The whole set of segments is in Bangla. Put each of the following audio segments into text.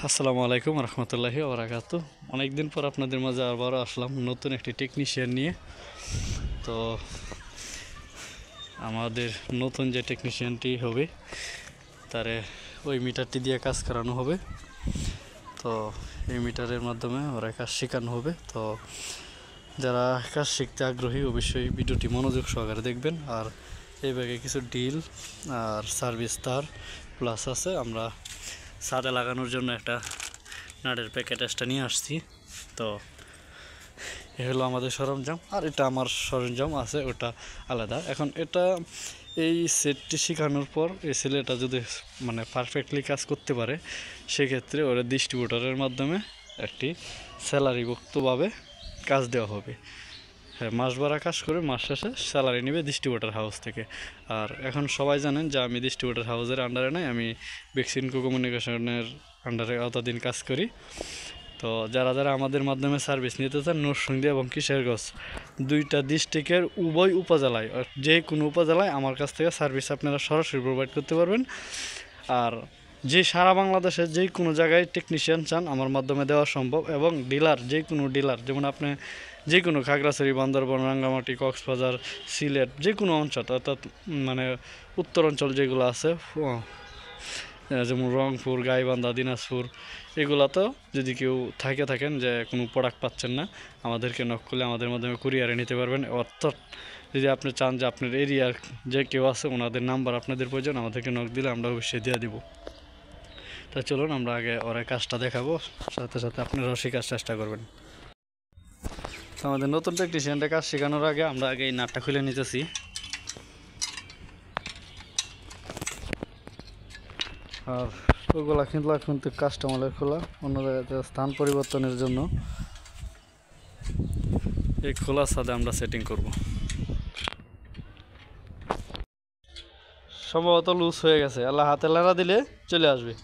আসসালামু আলাইকুম রহমতুল্লাহি ওয়া বারাকাতুহু। অনেকদিন পর আপনাদের মাঝে আবারও আসলাম নতুন একটি টেকনিশিয়ান নিয়ে। তো আমাদের নতুন যে টেকনিশিয়ানটি হবে তারে ওই মিটারটি দিয়ে কাজ করানো হবে। তো এই মিটারের মাধ্যমে ওরা কাজ শেখানো হবে। তো যারা কাজ শিখতে আগ্রহী অবশ্যই ভিডিওটি মনোযোগ সহকারে দেখবেন। আর এই ব্যাগে কিছু ডিল আর সার্ভিস তার প্লাস আছে। আমরা ছাদে লাগানোর জন্য একটা নাটের প্যাকেট এক্সট্রা নিয়ে আসছি। তো এ হলো আমাদের সরঞ্জাম, আর এটা আমার সরঞ্জাম আছে ওটা আলাদা। এখন এটা এই সেটটি শেখানোর পর এই ছেলেটা যদি পারফেক্টলি কাজ করতে পারে সেক্ষেত্রে ওরা ডিস্ট্রিবিউটরের মাধ্যমে একটি স্যালারিভুক্তভাবে কাজ দেওয়া হবে। হ্যাঁ, মাস ভরা কাজ করে মাস শেষে স্যালারি নেবে ডিস্ট্রিবিউটর হাউস থেকে। আর এখন সবাই জানেন যে আমি ডিস্ট্রিবিউটর হাউসের আন্ডারে নাই, আমি বেক্সিমকো কমিউনিকেশনের আন্ডারে অতদিন কাজ করি। তো যারা যারা আমাদের মাধ্যমে সার্ভিস নিতে চান নরসিংদী এবং কিশোরগঞ্জ দুইটা ডিস্ট্রিক্টের উভয় উপজেলায় যে কোনো উপজেলায় আমার কাছ থেকে সার্ভিস আপনারা সরাসরি প্রোভাইড করতে পারবেন। আর যে সারা বাংলাদেশের যে কোনো জায়গায় টেকনিশিয়ান চান আমার মাধ্যমে দেওয়া সম্ভব। এবং ডিলার যে কোনো ডিলার, যেমন আপনি যে কোনো খাগড়াছড়ি, বান্দরবান, রাঙ্গামাটি, কক্সবাজার, সিলেট যে কোনো অঞ্চল অর্থাৎ উত্তর অঞ্চল যেগুলো আছে যেমন রংপুর, গাইবান্ধা, দিনাজপুর এগুলাতেও যদি কেউ থাকেন যে কোনো প্রোডাক্ট পাচ্ছেন না আমাদেরকে নক করলে আমাদের মাধ্যমে কুরিয়ারে নিতে পারবেন। অর্থাৎ যদি আপনি চান যে আপনার এরিয়ার যে কেউ আছে ওনাদের নাম্বার আপনাদের প্রয়োজন আমাদেরকে নক দিলে আমরা অবশ্যই দিয়ে দিব। তা চলুন আমরা আগে ওরা কাজটা দেখাবো, সাথে সাথে আপনারাও শেখার চেষ্টা করবেন। তো আমাদের নতুন টেকনিশিয়ানটা কাজ শেখানোর আগে আমরা আগে এই নাটটা খুলে নিতেছি। আর ওগুলা কিন্তু কাস্টমারের খোলা, অন্য জায়গাতে স্থান পরিবর্তনের জন্য এই খোলার সাথে আমরা সেটিং করব। সম্ভবত লুজ হয়ে গেছে, আল্লাহ হাতে লাড়া দিলে চলে আসবে।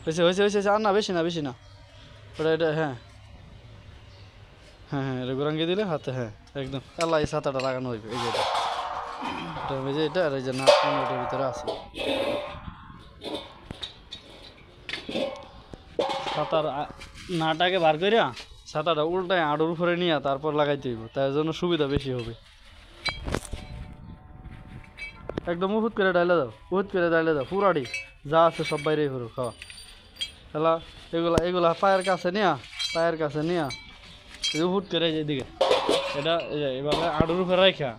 হয়েছে আর না, বেশি না ওটা এটা। হ্যাঁ, এটা গোরাঙ্গি দিলে হাতে, হ্যাঁ একদম আল্লাহ এই ছাতাটা লাগানো হইবে। এই যে এটা আর এই যে নাট এটার ভিতরে আছে। ছাতার নাটাকে বার করিয়া ছাতাটা উল্টায় আড়ুর উপরে নিয়ে তারপর লাগাইতে হইব, তার জন্য সুবিধা বেশি হবে। একদম উহুত করে ডাইলে দাও পুরাটি যা আছে সব বাইরে হলো খাওয়া এলা। এগুলা পায়ের কাছে নিয়া উহুত করে যেদিকে এটা এভাবে আড়ুর উপরে রাখা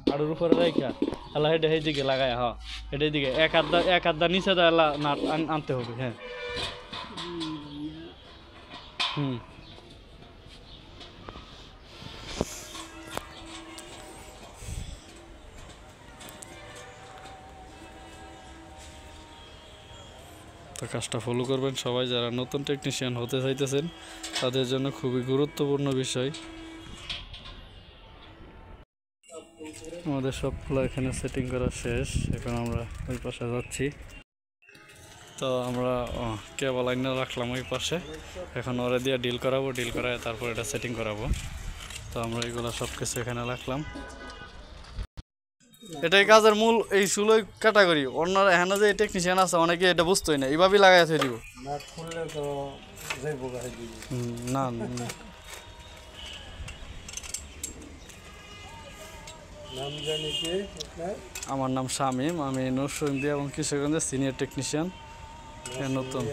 এলা এটা এইদিকে লাগায়। হ্যাঁ, এটা এইদিকে এক আধা নিচে দেয় এলা নাট আনতে হবে। হ্যাঁ, তো কাজটা ফলো করবেন সবাই যারা নতুন টেকনিশিয়ান হতে চাইতেছেন তাদের জন্য খুবই গুরুত্বপূর্ণ বিষয়। আমাদের সবগুলো এখানে সেটিং করা শেষ, এখন আমরা ওই পাশে যাচ্ছি। তো আমরা কেবল লাইন রাখলাম ওই পাশে, এখন ওরা দিয়ে ডিল করায় তারপর এটা সেটিং করাবো। তো আমরা এগুলো সব কিছু এখানে রাখলাম। এটাই কাজের মূল, এই চুলোই ক্যাটাগরি। অন্যরা এখানে যে টেকনিশিয়ান আছে অনেকে এটা বুঝতোই না, এইভাবেই লাগাই থৈ দিব। না আমার নাম শামীম, আমি নরসিংদী এবং কিশোরগঞ্জের সিনিয়র টেকনিশিয়ান নতুন।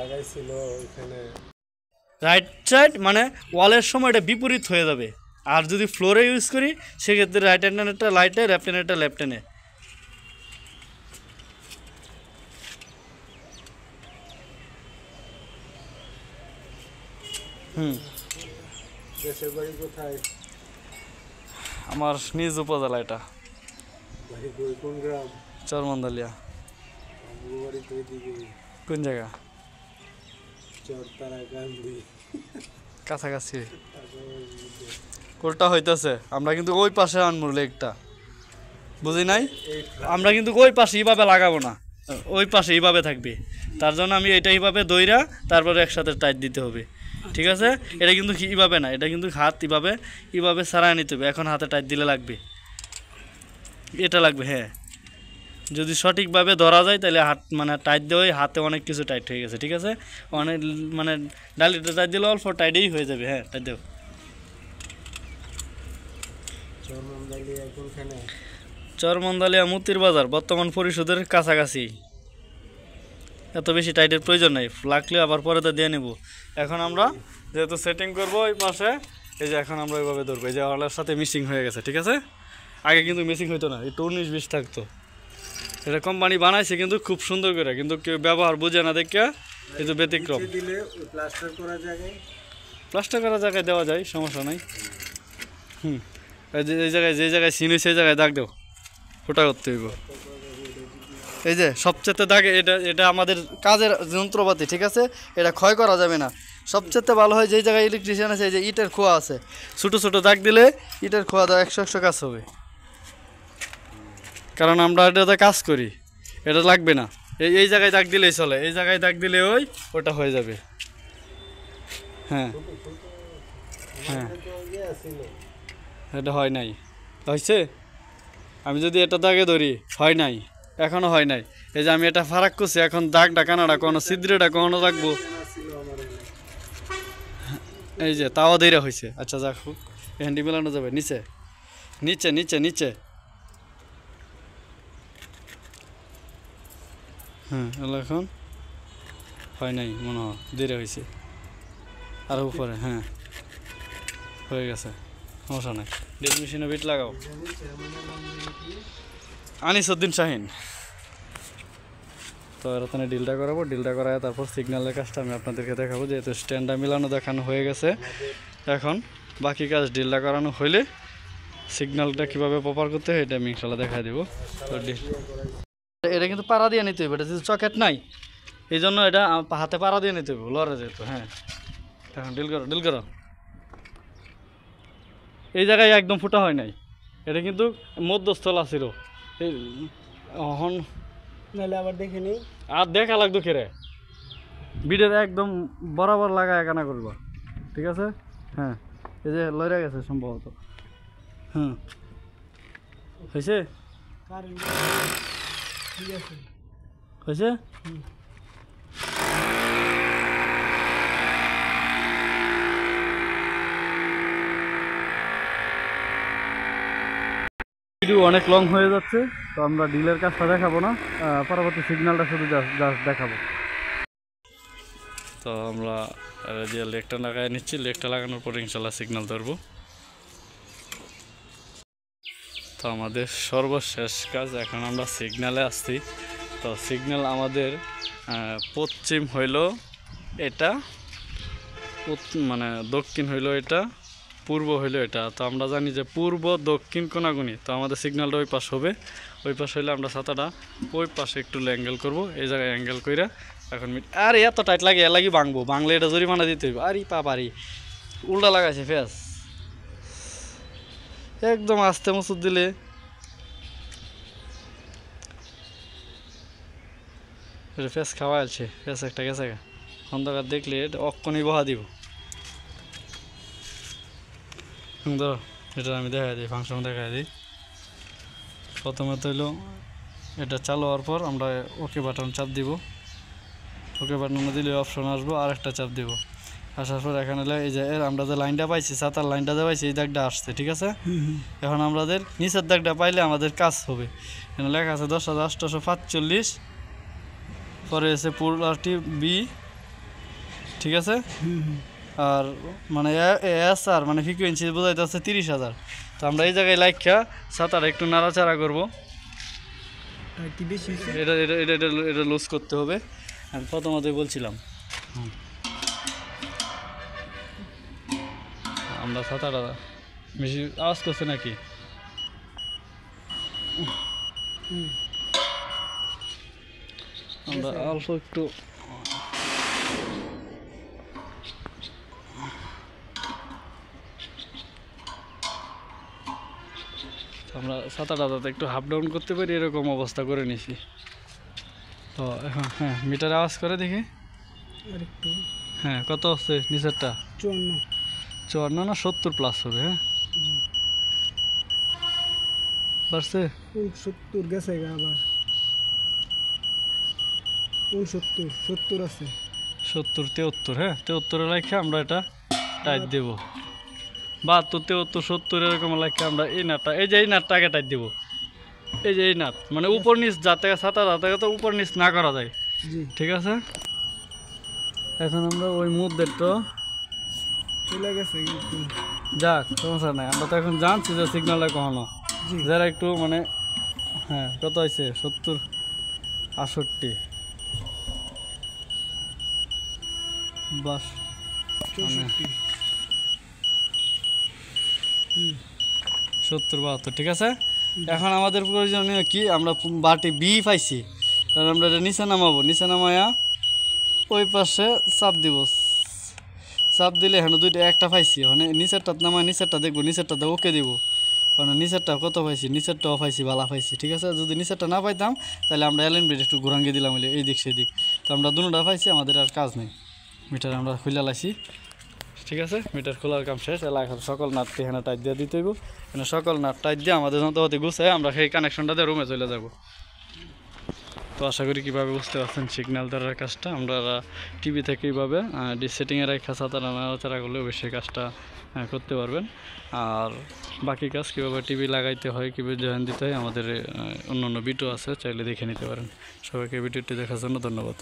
লাগাইছিল ওইখানে রাইট সাইড, মানে ওয়ালের সময় এটা বিপরীত হয়ে যাবে। আর যদি ফ্লোরে ইউজ করি সেক্ষেত্রে রাইট হ্যান্ডেরটা রাইটে, লেফট হ্যান্ডেরটা লেফট হ্যান্ডে। দেশের বাড়ি কোথায়? আমার নিজ উপজেলা এটা। কোন গ্রাম? চরমন্দালিয়া। কোন জায়গা? কাছাকাছি। কোলটা হইতেছে, আমরা কিন্তু ওই পাশে আনবো লেগটা, বুঝি নাই? আমরা কিন্তু ওই পাশে এইভাবে লাগাবো না, ওই পাশে এইভাবে থাকবে। তার জন্য আমি এটা এইভাবে দইরা তারপরে একসাথে টাইট দিতে হবে। ঠিক আছে, এটা কিন্তু এইভাবে না, এটা কিন্তু হাত এইভাবে এইভাবে ছাড়াই নিতে হবে। এখন হাতে টাইট দিলে লাগবে, এটা লাগবে। হ্যাঁ, যদি সঠিকভাবে ধরা যায় তাহলে হাত মানে টাইট দেওয়াই হাতে অনেক কিছু টাইট হয়ে গেছে। ঠিক আছে, অনেক মানে ডালিটা টাইট দিলে অল্প টাইটেই হয়ে যাবে। হ্যাঁ, টাইট দেও। চরমন্দালিয়া মুতির বাজার বর্তমান পরিশোধের কাছাকাছি, এত বেশি টাইটের প্রয়োজন নাই, লাগলে আবার পরে তো দিয়ে নেব। এখন আমরা যেহেতু সেটিং করবো ওই পাশে, এই যে এখন আমরা ওইভাবে ধরবো, এই যে ওয়ালের সাথে মিসিং হয়ে গেছে। ঠিক আছে, আগে কিন্তু মিসিং হইতো না, একটু 19-20 থাকতো। এটা কোম্পানি বানাইছে কিন্তু খুব সুন্দর করে, কিন্তু কেউ ব্যবহার বুঝে না দেখে এই যে ব্যতিক্রম। প্লাস্টার করা জায়গায় দেওয়া যায়, সমস্যা নাই। এই জায়গায় যে জায়গায় চিনি সেই জায়গায় দাগ দেও, ফোটা করতে হইব। এই যে সবচেয়ে দাগে, এটা আমাদের কাজের যন্ত্রপাতি। ঠিক আছে, এটা ক্ষয় করা যাবে না। সবচেয়ে ভালো হয় যেই জায়গায় ইলেকট্রিশিয়ান আছে, এই যে ইটের খোয়া আছে, ছোটো ছোটো দাগ দিলে ইটের খোয়া দাও 100 কাজ হবে। কারণ আমরা এটাতে কাজ করি, এটা লাগবে না। এই জায়গায় দাগ দিলেই চলে, এই জায়গায় দাগ দিলে ওটা হয়ে যাবে। হ্যাঁ হ্যাঁ, এটা হয় নাই, হয়েছে। আমি যদি এটা দাগে ধরি, হয় নাই, এখনো হয় নাই। এই যে আমি এটা ফারাক করছি, এখন দাগটা কানাডা কোনো ছিদ্রটা কখনো রাখবো, এই যে তাও দেরা হয়েছে। আচ্ছা যাক, হ্যান্ডি মেলানো যাবে নিচে নিচে নিচে নিচে। হ্যাঁ, এখন হয় নাই মনে হয়, দেরি হয়েছে। আর উপরে হ্যাঁ হয়ে গেছে, সমস্যা নাই। ড্রিল মেশিনে বিট লাগাও। আনিসউদ্দিন শাহিন। তো এখানে ডিলটা করাবো, ডিলটা করায় তারপর সিগন্যালের কাজটা আমি আপনাদেরকে দেখাবো। যেহেতু স্ট্যান্ডটা মিলানো দেখানো হয়ে গেছে, এখন বাকি কাজ ডিলটা করানো হইলে সিগন্যালটা কীভাবে প্রপার করতে হয় এটা আমি ইনশাল্লাহ দেখা দেবো। তো এটা কিন্তু পাড়া দিয়ে নিতে হবে, এটা যেহেতু চকেট নাই এই জন্য এটা হাতে পাড়া দিয়ে নিতে হবে, লড়ে যেহেতু। হ্যাঁ, এখন ডিল করো, ডিল করো। এই জায়গায় একদম ফুটা হয় নাই, এটা কিন্তু মধ্যস্থল আছিল। এখন নাহলে আবার দেখে নেই, আর দেখা লাগতো কেরে বিডের একদম বরাবর লাগায় একানা করবা। ঠিক আছে, হ্যাঁ, এই যে লড়ে গেছে সম্ভবত। হুম, হয়েছে, হয়েছে। ভিডিও অনেক লং হয়ে যাচ্ছে, তো আমরা ডিলের কাজটা দেখাবো না, পরবর্তী সিগন্যালটা শুধু জাস্ট দেখাবো। তো আমরা দিয়ে লেগটা লাগাই নিচ্ছি, লেগটা লাগানোর পরে ইনশাল্লাহ সিগন্যাল ধরবো। তো আমাদের সর্বশেষ কাজ, এখন আমরা সিগন্যালে আসছি। তো সিগন্যাল আমাদের পশ্চিম হইল এটা, মানে দক্ষিণ হইল এটা, পূর্ব হইলো এটা। তো আমরা জানি যে পূর্ব দক্ষিণ কোনাগুনি, তো আমাদের সিগন্যালটা ওই পাশ হবে। ওই পাশ হইলে আমরা ছাতাটা ওই পাশে একটু অ্যাঙ্গেল করবো, এই জায়গায় অ্যাঙ্গেল কইরা এখন আর এত টাইট লাগে, এর লাগি ভাঙবো, বাংলা এটা জরিমানা দিতে হইব। আরে পারি উল্টা লাগাইছে ফেস, একদম আস্তে মসুদ দিলে ফেস খাওয়া আছে, ফেস একটা গেছে অন্ধকার দেখলে অক্ষণই বহা দিব। ধরো এটা আমি দেখাই দিই, ফাংশন দেখাই দিই। প্রথমে তো হইলো এটা চালু হওয়ার পর আমরা ওকে বাটন চাপ দিব, ওকে বাটন দিলে অপশন আসবো, আর একটা চাপ দিব। আসার পর এখানে এই যে আমরা যে লাইনটা পাইছি, ছাতার লাইনটা যে পাইছি, এই দাগটা আসছে। ঠিক আছে, এখন আমাদের নিচের দাগটা পাইলে আমাদের কাজ হবে। এখানে লেখা আছে 10,845, পরে এসে পুরোটি বি। ঠিক আছে, আর মানে এস আর মানে ফ্রিকোয়েন্সি বোঝাইতে হচ্ছে 30,000। তো আমরা এই জায়গায় লাইখা ছাতাটা একটু নাড়াচাড়া করবো, এটা এটা এটা এটা লুজ করতে হবে। আমি প্রথমতই বলছিলাম আমরা ছাতাটা বেশি আওয়াজ করছে নাকি, আমরা অল্প একটু আমরা ছাতাটা যাতে একটু হাফ ডাউন করতে পারি এরকম অবস্থা করে নিছি। তো এখন হ্যাঁ মিটার আওয়াজ করে দেখি আর একটু, হ্যাঁ কত আছে নিচেরটা? 54। 54 না 70 প্লাস হবে। হ্যাঁ বাড়ছে 69 গেছে আবার। 69 70 আছে। 70 73। হ্যাঁ 73-এ রাখে আমরা এটা টাইট দেব। 72 73 70 এরকম রাখে আমরা এই নাটটা, এই যে এই নাটটা আগে টাইট দেব। এই যে এই নাট মানে উপর নিচ যাতে ছাতা যাতে উপর নিচ না করা যায়। জি ঠিক আছে। এখন আমরা ওই মুদ্রেরটা চলে গেছে কিন্তু। যাক সমস্যা নাই, আমরা তো এখন জানছি যে সিগন্যালে কখনো জি যারা একটু মানে হ্যাঁ কত হয়েছে 70 68 বাস 64। 70 72 ঠিক আছে। এখন আমাদের প্রয়োজনীয় কি, আমরা বাটি বি পাইছি, কারণ আমরা এটা নিচে নামাবো, নিচে নামায়া ওই পাশে চাপ দিব, চাপ দিলে এখানে দুইটা একটা পাইছি, মানে নিচেরটা নামায় নিচেরটা দেখবো, নিচেরটাতে ওকে দিব, কারণ নিচেরটা কত পাইছি, নিচেরটাও পাইছি ভালো পাইছি। ঠিক আছে, যদি নিচেরটা না পাইতাম তাহলে আমরা এলএন ব্রেড একটু ঘুরাঙ্গিয়ে দিলাম এই দিক সেই দিক, তো আমরা দুটোটা পাইছি, আমাদের আর কাজ নেই। মিটার আমরা খুলে লাইছি। ঠিক আছে, মিটার খোলার কাম শেষ। এলা এখন সকল নাটটি এখানে টাইট দিয়ে দিতে হইব, এখানে সকল নাট টাইট দিয়ে আমাদের যন্ত্রপাতি গুছাই আমরা সেই কানেকশনটা দিয়ে রুমে চলে যাব। তো আশা করি কীভাবে বুঝতে পারছেন সিগন্যাল ধরার কাজটা আমরা টিভি থেকে এইভাবে সেটিংয়ের রেখা সাঁতারা নাড়াচাড়া করলে অবশ্যই কাজটা করতে পারবেন। আর বাকি কাজ কীভাবে টিভি লাগাইতে হয়, কীভাবে জয়েন দিতে হয়, আমাদের অন্য অন্য ভিডিও আছে, চাইলে দেখে নিতে পারেন। সবাইকে ভিডিওটি দেখার জন্য ধন্যবাদ।